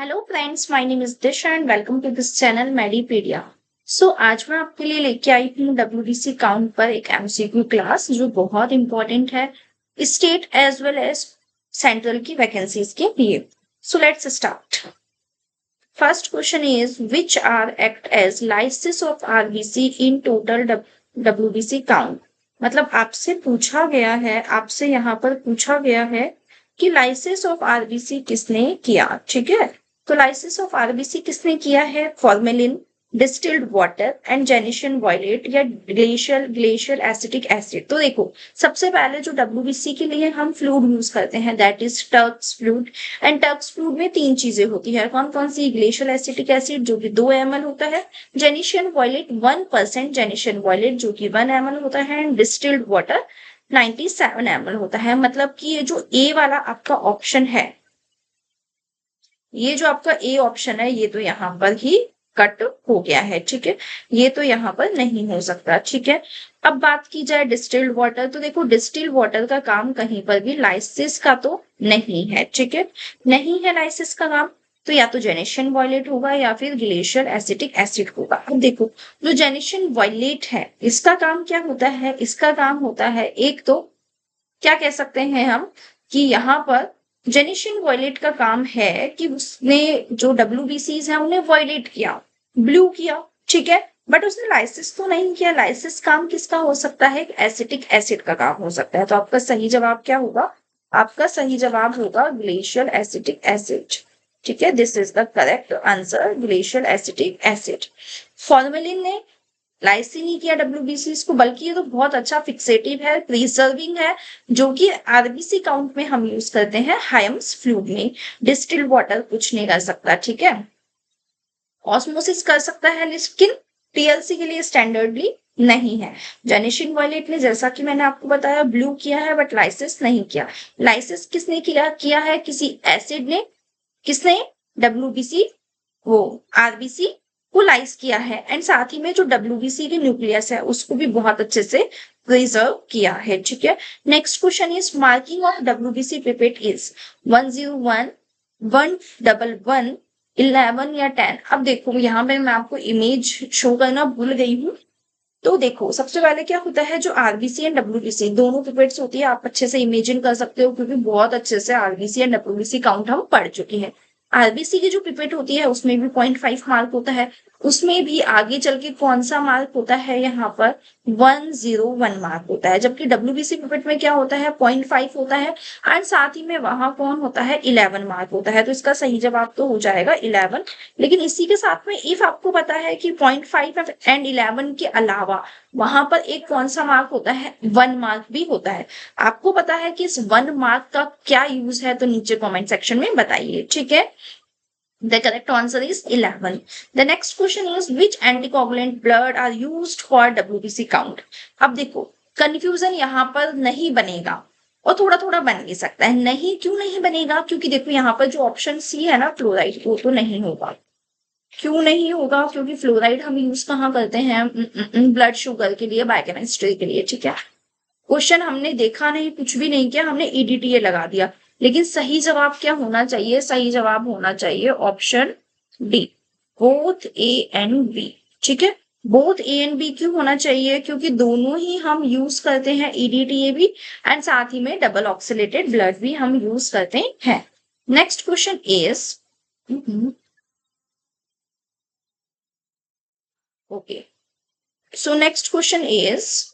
Hello friends, my name is Disha and welcome to this channel Medipedia. आज मैं आपके लिए लेके आई हूँ डब्ल्यूबीसी काउंट पर एक एमसीक्यू क्लास जो बहुत इंपॉर्टेंट है state as well as central की वैकेंसीज के लिए। So let's start. First question is which are act as license of RBC in total WBC count. मतलब आपसे यहाँ पर पूछा गया है कि लाइसेंस ऑफ आरबीसी किसने किया। ठीक है, तो लाइसेंस ऑफ आरबीसी किसने किया है? Formalin, distilled water and gentian violet या ग्लेशियल एसिटिक एसिड। तो देखो, सबसे पहले जो डब्ल्यूबीसी के लिए हम फ्लूइड यूज करते हैं that is Turks fluid. And Turks fluid में तीन चीजें होती है। कौन कौन सी? ग्लेशियल एसिटिक एसिड जो कि 2 ml होता है, जेनिशियन वॉयलेट 1% जेनिशियन वॉयलेट जो कि 1 ml होता है, एंड डिस्टिल्ड वाटर 97 ml होता है। मतलब कि ये जो ए वाला आपका ऑप्शन है, ये जो आपका ए ऑप्शन है, ये तो यहाँ पर ही कट हो गया है। ठीक है, ये तो यहाँ पर नहीं हो सकता। ठीक है, अब बात की जाए डिस्टिल्ड वाटर, तो देखो डिस्टिल्ड वाटर का काम कहीं पर भी लाइसिस का तो नहीं है। ठीक है, नहीं है लाइसिस का काम, तो या तो जेनेशियन वॉयलेट होगा या फिर ग्लेशियल एसिटिक एसिड होगा। अब देखो, जो जेनेशियन वॉयलेट है इसका काम क्या होता है? इसका काम होता है, एक तो क्या कह सकते हैं हम कि यहाँ पर जेनिशियन वॉयलेट का काम है कि उसने जो डब्ल्यूबीसीज है उन्हें वॉयलेट किया, ब्लू किया। ठीक है, बट उसने लाइसिस तो नहीं किया। लाइसिस काम किसका हो सकता है? एसिटिक एसिड का काम हो सकता है। तो आपका सही जवाब क्या होगा? आपका सही जवाब होगा ग्लेशियल एसिटिक एसिड। ठीक है, this is the correct answer, glacial acetic acid. Formalin ने लाइसिन ही किया डब्ल्यूबीसी को, बल्कि ये तो बहुत अच्छा फिक्सेटिव है, प्रिजर्विंग है, जो कि आरबीसी काउंट में हम यूज करते हैं हायम्स फ्लूइड में। डिस्टिल्ड वाटर कुछ नहीं कर सकता। ठीक है, ऑस्मोसिस कर सकता है लेकिन टीएलसी के लिए स्टैंडर्डली नहीं है। जेनिशियन वॉयलेट ने, जैसा कि मैंने आपको बताया, ब्लू किया है बट लाइसिस नहीं किया। लाइसिस किसने किया है? किसी एसिड ने। किसने? डब्ल्यूबीसी, वो आरबीसी को लाइस किया है। एंड साथ ही में जो डब्ल्यूबीसी के न्यूक्लियस है उसको भी बहुत अच्छे से प्रिजर्व किया है। ठीक है, next question is marking of WBC pipette is 101, 111, 11 या 10। अब देखो यहाँ पे मैं आपको इमेज शो करना भूल गई हूँ। तो देखो, सबसे पहले क्या होता है, जो आरबीसी एंड डब्ल्यूबीसी दोनों पिपेट्स होती है, आप अच्छे से इमेजिन कर सकते हो क्योंकि बहुत अच्छे से आरबीसी एंड डब्ल्यूबीसी काउंट हम पढ़ चुके हैं। आरबीसी की जो पिपेट होती है उसमें भी 0.5 मार्क होता है। उसमें भी आगे चल के कौन सा मार्क होता है? यहाँ पर 101 मार्क होता है। जबकि डब्ल्यूबीसी पिपेट में क्या होता है? 0.5 होता है। एंड साथ ही में वहां कौन होता है? 11 मार्क होता है। तो इसका सही जवाब तो हो जाएगा 11। लेकिन इसी के साथ में इफ आपको पता है कि 0.5 एंड 11 के अलावा वहां पर एक कौन सा मार्क होता है? 1 मार्क भी होता है। आपको पता है कि इस 1 मार्क का क्या यूज है? तो नीचे कमेंट सेक्शन में बताइए। ठीक है, the correct answer is 11. The next question is which anticoagulant blood are used for WBC count? अब देखो, कंफ्यूजन यहाँ पर नहीं बनेगा और थोड़ा थोड़ा बन भी सकता है। नहीं, क्यों नहीं बनेगा? क्योंकि देखो यहाँ पर जो ऑप्शन सी है ना, फ्लोराइड, वो तो नहीं होगा। क्यों नहीं होगा? क्योंकि फ्लोराइड हम यूज कहाँ करते हैं? ब्लड शुगर के लिए, बायोकेमिस्ट्री के लिए। ठीक है, क्वेश्चन हमने देखा नहीं, कुछ भी नहीं किया, हमने ईडीटीए लगा दिया। लेकिन सही जवाब क्या होना चाहिए? सही जवाब होना चाहिए option D, both A and B. ठीक है, बोथ ए एंड बी क्यों होना चाहिए? क्योंकि दोनों ही हम यूज करते हैं, ईडीटीए भी एंड साथ ही में डबल ऑक्सीलेटेड ब्लड भी हम यूज करते हैं। Next question is okay, so next question is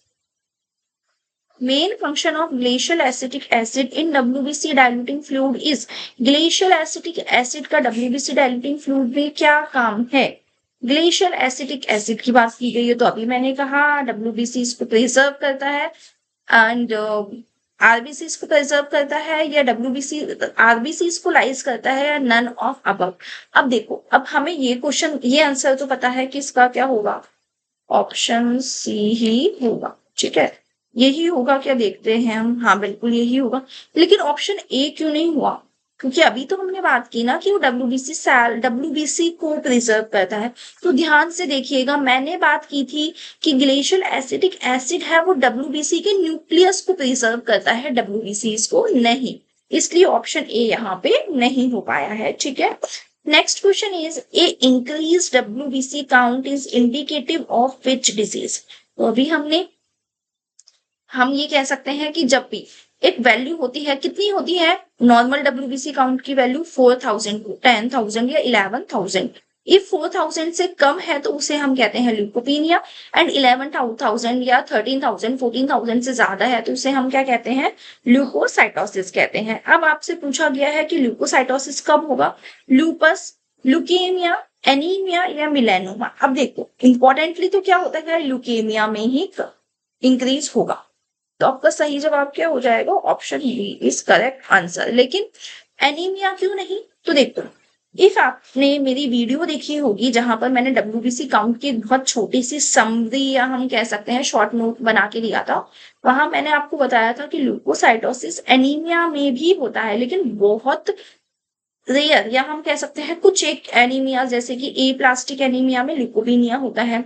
main function of glacial acetic acid in WBC diluting fluid is। glacial acetic acid का WBC diluting fluid में क्या काम है? ग्लेशियल एसिटिक एसिड की बात की गई है, तो अभी मैंने कहा WBC इसको प्रिजर्व करता है एंड आरबीसी इसको प्रिजर्व करता है, या WBC आरबीसी इसको लाइज करता है, नन ऑफ अबव। अब देखो, अब हमें ये क्वेश्चन, ये आंसर तो पता है कि इसका क्या होगा, ऑप्शन सी ही होगा। ठीक है, यही होगा क्या? देखते हैं हम। हाँ, बिल्कुल यही होगा। लेकिन ऑप्शन ए क्यों नहीं हुआ? क्योंकि अभी तो हमने बात की ना कि वो डब्ल्यूबीसी को प्रिजर्व करता है। तो ध्यान से देखिएगा, मैंने बात की थी कि ग्लेशियल एसिटिक एसिड है वो डब्ल्यूबीसी के न्यूक्लियस को प्रिजर्व करता है, डब्ल्यूबीसी को नहीं। इसलिए ऑप्शन ए यहाँ पे नहीं हो पाया है। ठीक है, next question is a increase WBC count is indicative of which disease. तो अभी हम ये कह सकते हैं कि जब भी एक वैल्यू होती है, कितनी होती है नॉर्मल WBC काउंट की वैल्यू 4000 10,000 या 11,000। इफ 4000 से कम है तो उसे हम कहते हैं ल्यूकोपीनिया, एंड 11,000 या 13,000 14,000 से ज्यादा है तो उसे हम क्या कहते हैं, ल्यूकोसाइटोसिस कहते हैं। अब आपसे पूछा गया है कि ल्यूकोसाइटोसिस कब होगा, लूपस, ल्यूकेमिया, एनीमिया या मिलेनोमा। अब देखो इंपॉर्टेंटली तो क्या होता है, ल्यूकेमिया में ही इंक्रीज होगा। तो आपका सही जवाब क्या हो जाएगा, option B is correct answer. लेकिन एनीमिया क्यों नहीं, तो देखो इफ आपने मेरी वीडियो देखी होगी जहां पर मैंने WBC काउंट की बहुत छोटी सी समरी या हम कह सकते हैं शॉर्ट नोट बना के दिया था, वहां मैंने आपको बताया था कि ल्यूकोसाइटोसिस एनीमिया में भी होता है, लेकिन बहुत रेयर या हम कह सकते हैं कुछ एक एनीमिया, जैसे कि ए प्लास्टिक एनीमिया में ल्यूकोपीनिया होता है,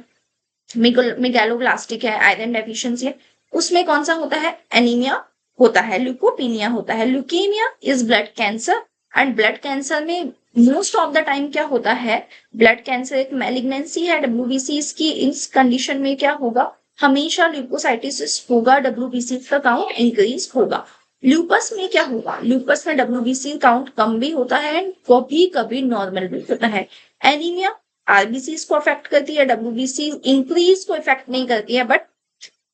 मेगालोब्लास्टिक है, आयरन डेफिशिएंसी है, उसमें कौन सा होता है, एनीमिया होता है, ल्यूकोपीनिया होता है। Leukaemia is blood cancer, and blood cancer में मोस्ट ऑफ द टाइम क्या होता है, ब्लड कैंसर एक मैलिग्नेंसी है WBC की, इस कंडीशन में क्या होगा, हमेशा ल्यूकोसाइटिस होगा, WBC का काउंट इंक्रीज होगा। ल्यूपस में क्या होगा, ल्यूपस में WBC काउंट कम भी होता है, कभी कभी नॉर्मल भी होता है। एनीमिया RBC को अफेक्ट करती है, WBC इंक्रीज को इफेक्ट नहीं करती है। बट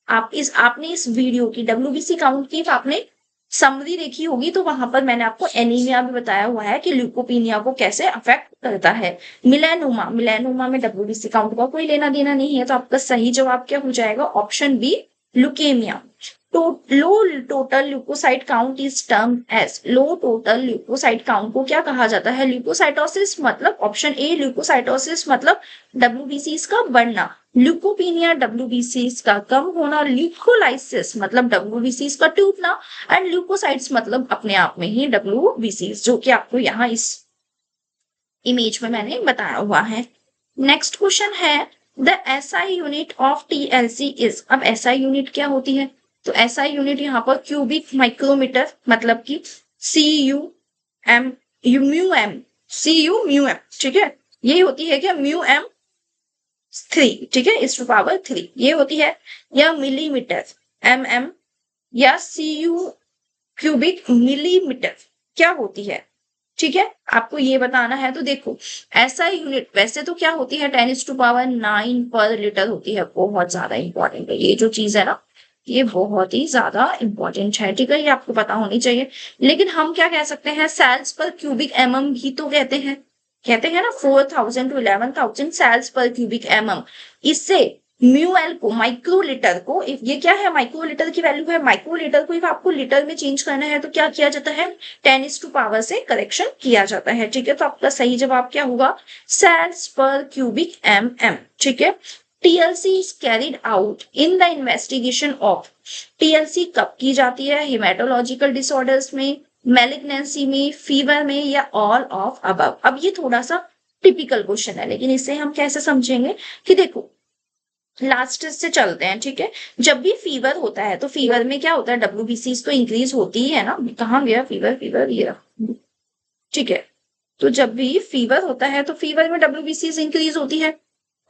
आपने इस वीडियो की WBC काउंट की आपने समरी देखी होगी, तो वहां पर मैंने आपको एनीमिया भी बताया हुआ है कि ल्यूकोपीनिया को कैसे अफेक्ट करता है। मिलेनोमा में WBC काउंट का कोई लेना देना नहीं है, तो आपका सही जवाब क्या हो जाएगा, ऑप्शन बी ल्यूकेमिया। तो low total leukocyte count is term as, low total leukocyte count को क्या कहा जाता है, ल्यूकोसाइटोसिस मतलब ऑप्शन ए, ल्यूकोसाइटोसिस मतलब WBC का बढ़ना, ल्यूकोपीनिया WBC का कम होना, ल्यूकोलाइसिस मतलब WBC का टूटना, एंड ल्यूकोसाइट्स मतलब अपने आप में ही WBC, जो कि आपको यहाँ इस इमेज में मैंने बताया हुआ है। नेक्स्ट क्वेश्चन है the SI unit of TLC is. अब SI यूनिट क्या होती है, तो SI यूनिट यहाँ पर क्यूबिक माइक्रोमीटर मतलब कि CU म्यू एम, ठीक है, ये होती है क्या म्यू M3, ठीक है, इस पावर 3 ये होती है, या मिलीमीटर MM, या CU क्यूबिक मिलीमीटर क्या होती है, ठीक है, आपको ये बताना है। तो देखो SI यूनिट वैसे तो क्या होती है 10⁹ पर लीटर होती है, बहुत ज्यादा इंपॉर्टेंट है ये जो चीज है ना, ये बहुत ही ज्यादा इंपॉर्टेंट है, ठीक है, ये आपको पता होनी चाहिए। लेकिन हम क्या कह सकते हैं, सेल्स पर क्यूबिक mm भी तो कहते हैं ना, 4000 to 11,000 सेल्स पर क्यूबिक mm। इससे म्यूएल को, माइक्रोलीटर को, इफ ये क्या है, माइक्रोलीटर की वैल्यू है, माइक्रोलीटर को इफ आपको लीटर में चेंज करना है तो क्या किया जाता है, 10⁻⁴ से करेक्शन किया जाता है, ठीक है। तो आपका सही जवाब क्या होगा, सेल्स पर क्यूबिक mm, ठीक है। TLC is carried out in the investigation of, TLC कब की जाती है, हेमेटोलॉजिकल डिसऑर्डर्स में, मैलिग्नेंसी में, फीवर में, या ऑल ऑफ अबव। अब ये थोड़ा सा टिपिकल क्वेश्चन है, लेकिन इसे हम कैसे समझेंगे कि देखो लास्ट से चलते हैं, ठीक है। जब भी फीवर होता है तो फीवर में क्या होता है, WBC तो इंक्रीज होती ही है ना, कहाँ गया फीवर ये, ठीक है। तो जब भी फीवर होता है तो फीवर में WBC इंक्रीज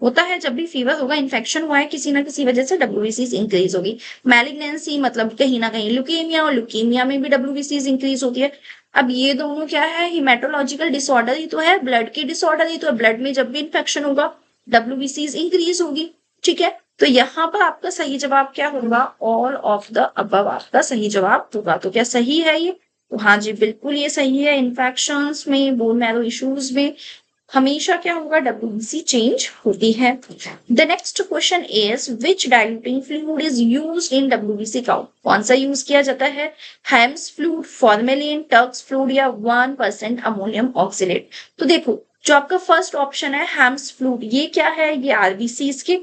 होता है, जब भी फीवर होगा, इन्फेक्शन हुआ है किसी ना किसी वजह से, WBC इंक्रीज होगी। मैलिग्नेंसी मतलब कहीं ना कहीं ल्यूकेमिया, और ल्यूकेमिया में भी WBC इंक्रीज होती है। अब ये दोनों क्या है, हिमेटोलॉजिकल डिसऑर्डर ही तो है, ब्लड की डिसऑर्डर ही तो है, ब्लड में जब भी इन्फेक्शन होगा WBC इंक्रीज होगी, ठीक है। तो यहाँ पर आपका सही जवाब क्या होगा, ऑल ऑफ द अबव आपका सही जवाब होगा। तो क्या सही है ये, तो हाँ जी बिल्कुल ये सही है। इन्फेक्शंस में, बोन मैरो इश्यूज में हमेशा क्या होगा, WBC चेंज होती है। The next question is which diluting fluid is used in WBC count, कौन सा यूज किया जाता है, हेम्स फ्लूइड, फॉर्मेलिन, टर्क्स फ्लूइड, या 1% अमोनियम ऑक्सिलेट। तो देखो जो आपका फर्स्ट ऑप्शन है हेम्स फ्लूइड, ये क्या है, ये RBC के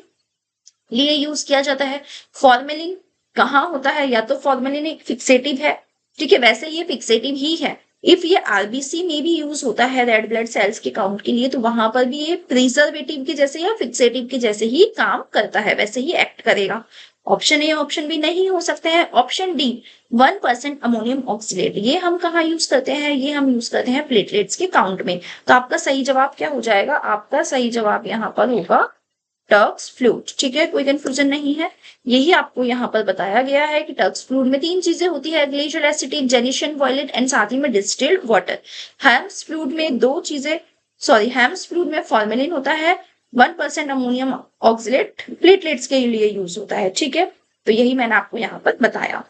लिए यूज किया जाता है। फॉर्मेलिन कहाँ होता है, या तो फॉर्मेलिन एक फिक्सेटिव है, ठीक है, वैसे ये फिक्सेटिव ही है। इफ ये RBC में भी यूज होता है रेड ब्लड सेल्स के काउंट के लिए, तो वहां पर भी ये प्रिजर्वेटिव के जैसे या फिक्सेटिव के जैसे ही काम करता है, वैसे ही एक्ट करेगा। ऑप्शन ए ऑप्शन बी नहीं हो सकते हैं। ऑप्शन डी 1% अमोनियम ऑक्सीलेट, ये हम कहाँ यूज करते हैं, ये हम यूज करते हैं प्लेटलेट्स के काउंट में। तो आपका सही जवाब क्या हो जाएगा, आपका सही जवाब यहाँ पर होगा टर्क्स फ्लूइड। ठीक है, कोई कंफ्यूजन नहीं है। यही आपको यहाँ पर बताया गया है कि टर्क्स फ्लूइड में 3 चीजें होती है, ग्लेशियल एसिटिक, जेनिशियन वॉयलेट एंड साथ ही में डिस्टिल्ड वाटर। हेम्स फ्लूइड में 2 चीजें, सॉरी हेम्स फ्लूइड में फॉर्मेलिन होता है, 1% अमोनियम ऑक्सीलेट प्लेटलेट्स के लिए यूज होता है। ठीक है, तो यही मैंने आपको यहाँ पर बताया।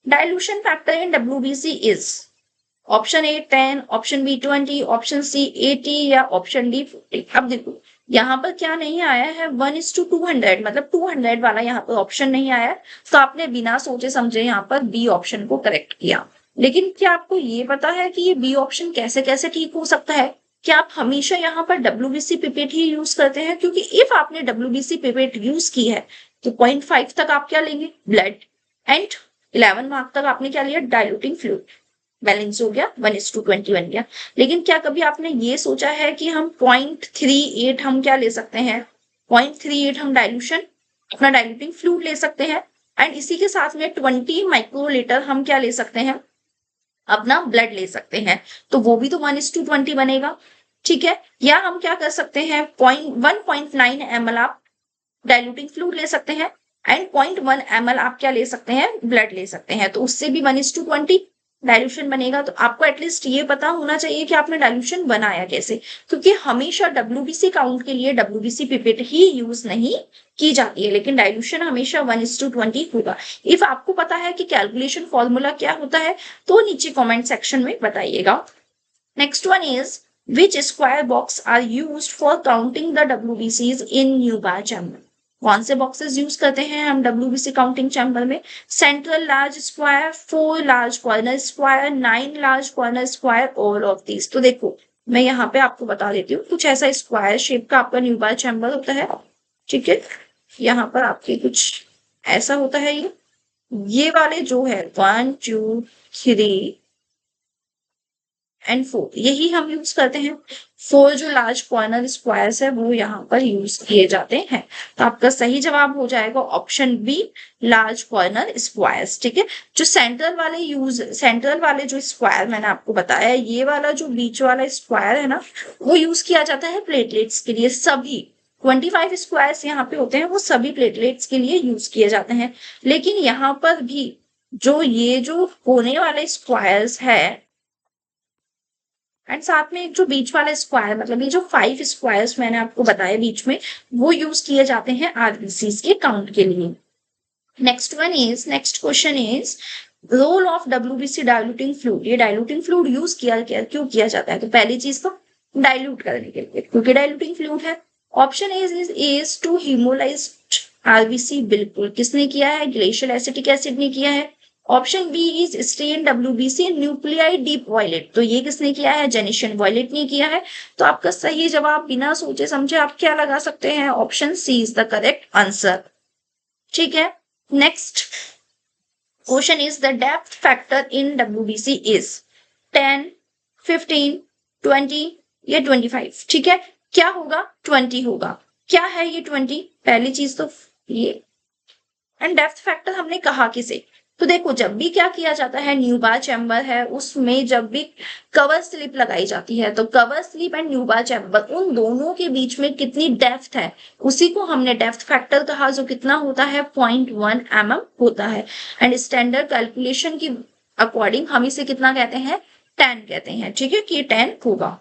Dilution factor in WBC is option A 10, option B 20, option C 80 या ऑप्शन डी 40। अब देखो यहाँ पर क्या नहीं आया है 1:200, मतलब 200 वाला यहाँ पर ऑप्शन नहीं आया, तो आपने बिना सोचे समझे यहाँ पर बी ऑप्शन को करेक्ट किया। लेकिन क्या आपको ये पता है कि ये बी ऑप्शन कैसे कैसे ठीक हो सकता है? क्या आप हमेशा यहाँ पर डब्ल्यूबीसी पिपेट ही यूज करते हैं? क्योंकि इफ आपने डब्ल्यूबीसी पिपेट यूज की है तो 0.5 तक आप क्या लेंगे, ब्लड, एंड 11 मार्क तक आपने क्या लिया, डाइल्यूटिंग फ्लूइड। बैलेंस हो गया, 1:20 बन गया। लेकिन क्या कभी आपने ये सोचा है कि हम 0.38 हम क्या ले सकते हैं, 0.38 हम डाइल्यूशन अपना डाइल्यूटिंग फ्लूइड ले सकते हैं, एंड इसी के साथ में 20 माइक्रोलीटर हम क्या ले सकते हैं, अपना ब्लड ले सकते हैं, तो वो भी तो 1:20 बनेगा। ठीक है, या हम क्या कर सकते हैं, 1.9 ml आप डाइल्यूटिंग फ्लूइड ले सकते हैं एंड 0.1 ml आप क्या ले सकते हैं, ब्लड ले सकते हैं, तो उससे भी 1:20 डाइल्यूशन बनेगा। तो आपको एटलीस्ट ये पता होना चाहिए कि आपने डाइल्यूशन बनाया कैसे, क्योंकि हमेशा डब्ल्यूबीसी काउंट के लिए डब्ल्यूबीसी पिपेट ही यूज नहीं की जाती है, लेकिन डाइल्यूशन हमेशा 1:20 होगा। इफ आपको पता है कि कैलकुलेशन फॉर्मूला क्या होता है तो नीचे कमेंट सेक्शन में बताइएगा। Next one is which square box are used for counting the डब्ल्यूबीसीज इन न्यूबार चैम्बर। कौन से बॉक्सेस यूज करते हैं हम डब्ल्यूबीसी काउंटिंग चैम्बर में? Central large square, 4 large corner square, 9 large corner square, all of these. तो देखो मैं यहाँ पे आपको बता देती हूँ, कुछ ऐसा स्क्वायर शेप का आपका न्यूबार चैम्बर होता है। ठीक है, यहाँ पर आपके कुछ ऐसा होता है, ये वाले जो है 1 2 3 एंड 4 यही हम यूज करते हैं। 4 जो लार्ज कॉर्नर स्क्वायर्स है वो यहाँ पर यूज किए जाते हैं। तो आपका सही जवाब हो जाएगा option B, large corner squares. ठीक है, जो सेंट्रल वाले जो स्क्वायर मैंने आपको बताया, ये वाला जो बीच वाला स्क्वायर है ना, वो यूज किया जाता है प्लेटलेट्स के लिए। सभी 25 स्क्वायर्स यहाँ पे होते हैं, वो सभी प्लेटलेट्स के लिए यूज किए जाते हैं। लेकिन यहाँ पर भी ये जो कोने वाले स्क्वायर्स है एंड साथ में एक जो बीच वाला स्क्वायर, मतलब ये जो 5 स्क्वायर्स मैंने आपको बताया बीच में, वो यूज किए जाते हैं आरबीसीज के काउंट के लिए। Next question is role of WBC diluting fluid. ये डाइल्यूटिंग फ्लूइड यूज क्यों किया जाता है? तो पहली चीज तो डाइल्यूट करने के लिए, क्योंकि डाइल्यूटिंग फ्लूइड है। Option is to haemolyse RBC, बिल्कुल किसने किया है, ग्लेशियल एसिटिक एसिड ने किया है। Option B is stain WBC nuclei deep violet, तो ये किसने किया है, जेनिशियन वॉयलेट ने किया है। तो आपका सही जवाब बिना सोचे समझे आप क्या लगा सकते हैं, option C is the correct answer. ठीक है, next question is the depth factor in WBC is 10, 15, 20 या 25। ठीक है, क्या होगा, 20 होगा। क्या है ये 20? पहली चीज तो ये, एंड डेप्थ फैक्टर हमने कहा किसे, तो देखो जब भी क्या किया जाता है, न्यूबार चैम्बर है उसमें जब भी कवर स्लिप लगाई जाती है, तो cover slip and Neubauer chamber उन दोनों के बीच में कितनी डेप्थ है, उसी को हमने डेप्थ फैक्टर कहा, जो कितना होता है 0.1 mm होता है। एंड स्टैंडर्ड कैलकुलेशन की अकॉर्डिंग हम इसे कितना कहते हैं, 10 कहते हैं। ठीक है, कि 10 होगा।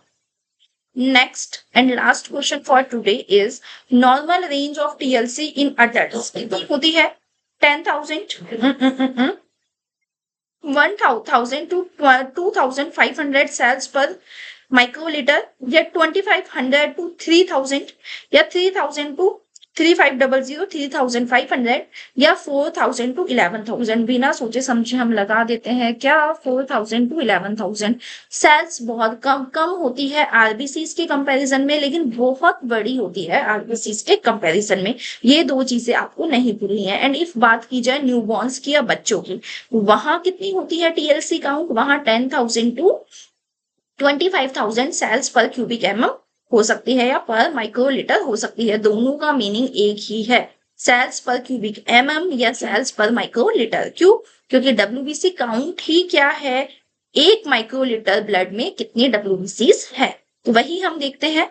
Next and last question for today is normal range of TLC in adults कितनी होती है, 10,000, 1,000 to 2,500 cells per microliter, या 2,500 to 3,000, या 3,000 to 3,500, 3,500, या 4,000 to 11,000। बिना सोचे समझे हम लगा देते हैं क्या, 4,000 to 11,000। सेल्स बहुत कम होती है आरबीसीज के कंपैरिजन में, लेकिन बहुत बड़ी होती है आरबीसीज के कंपैरिजन में। ये 2 चीजें आपको नहीं भूलनी है। एंड इफ बात की जाए न्यूबॉर्न्स की या बच्चों की, वहां कितनी होती है टीएलसी काउंट, वहां 10,000 to 25,000 सेल्स पर क्यूबिक एमएम हो सकती है, या पर माइक्रोलीटर हो सकती है। दोनों का मीनिंग एक ही है। सेल्स पर क्यूबिक mm या सेल्स पर माइक्रोलीटर। क्यों? क्योंकि WBC काउंट ही क्या है, 1 माइक्रोलीटर ब्लड में कितनी WBCs है, तो वही हम देखते हैं।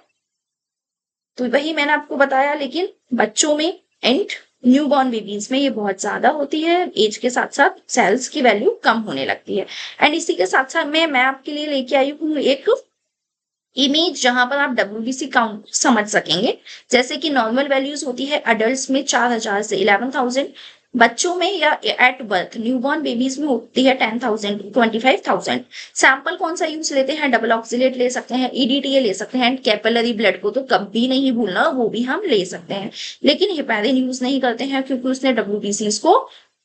तो वही मैंने आपको बताया, लेकिन बच्चों में एंड न्यूबॉर्न बेबीज में ये बहुत ज्यादा होती है, एज के साथ साथ सेल्स की वैल्यू कम होने लगती है। एंड इसी के साथ साथ मैं आपके लिए लेके आई हूँ एक इमेज जहां पर आप WBC काउंट समझ सकेंगे। जैसे कि नॉर्मल वैल्यूज होती है अडल्ट में 4000 से 11,000, बच्चों में या एट बर्थ न्यूबॉर्न बेबीज में होती है 10,000 25,000। सैंपल कौन सा यूज लेते हैं, डबल ऑक्सीलेट ले सकते हैं, EDTA ले सकते हैं, एंड कैपिलरी ब्लड को तो कभी नहीं भूलना, वो भी हम ले सकते हैं। लेकिन हेपेरिन यूज नहीं करते हैं क्योंकि उसने WBCs को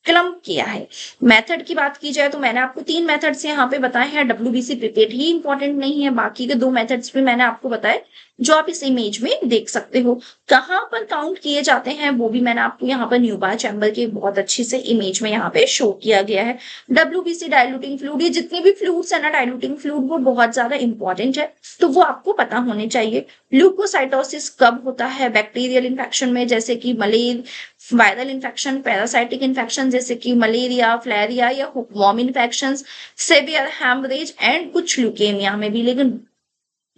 क्लम्प किया है। मेथड की बात की जाए तो मैंने आपको 3 मेथड्स यहाँ पे बताए हैं। WBC पिपेट ही इंपॉर्टेंट नहीं है, बाकी के 2 मेथड्स भी मैंने आपको बताए जो आप इस इमेज में देख सकते हो। कहाँ पर काउंट किए जाते हैं वो भी मैंने आपको यहाँ पर न्यूबार चैम्बर के बहुत अच्छी से इमेज में यहाँ पे शो किया गया है। WBC डाइल्यूटिंग फ्लूइड, ये जितने भी फ्लूइड्स है ना डाइल्यूटिंग फ्लूइड, वो बहुत ज्यादा इंपॉर्टेंट है, तो वो आपको पता होने चाहिए। ल्यूकोसाइटोसिस कब होता है, बैक्टीरियल इन्फेक्शन में जैसे कि वायरल इन्फेक्शन, पैरासाइटिक इन्फेक्शन जैसे कि मलेरिया, फ्लेरिया या हुकवॉर्म इन्फेक्शन, सेवियर हेमरेज एंड कुछ ल्यूकेमिया में भी। लेकिन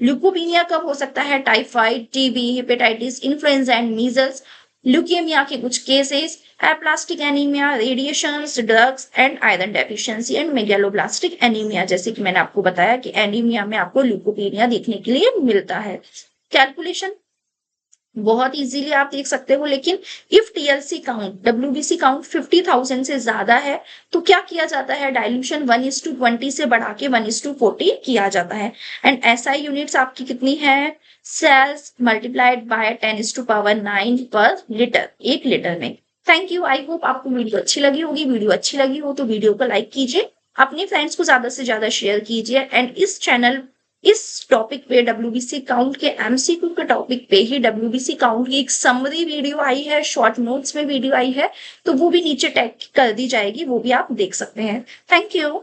ल्यूकोपीनिया कब हो सकता है, typhoid, TB, hepatitis, influenza and measles. Leukaemia के कुछ cases, aplastic anaemia, radiation, drugs and iron deficiency and megaloblastic anaemia, जैसे कि मैंने आपको बताया कि एनीमिया में आपको ल्यूकोपीनिया देखने के लिए मिलता है। कैलकुलेशन बहुत इजीली आप देख सकते हो, लेकिन if TLC count, WBC count 50,000 से ज्यादा है तो क्या किया जाता है, डाइल्यूशन 1:20 से बढ़ा के 1:40 किया जाता है। एंड SI यूनिट्स आपकी कितनी है, सेल्स मल्टीप्लाइड बाय 10⁻⁹ पर लीटर, 1 लीटर में। थैंक यू, आई होप आपको वीडियो अच्छी लगी होगी। वीडियो अच्छी लगी हो तो वीडियो को लाइक कीजिए, अपने फ्रेंड्स को ज्यादा से ज्यादा शेयर कीजिए। एंड इस टॉपिक पे WBC काउंट के MCQ के टॉपिक पे ही WBC काउंट की एक समरी वीडियो आई है, शॉर्ट नोट्स में वीडियो आई है, तो वो भी नीचे टैग कर दी जाएगी, वो भी आप देख सकते हैं। Thank you.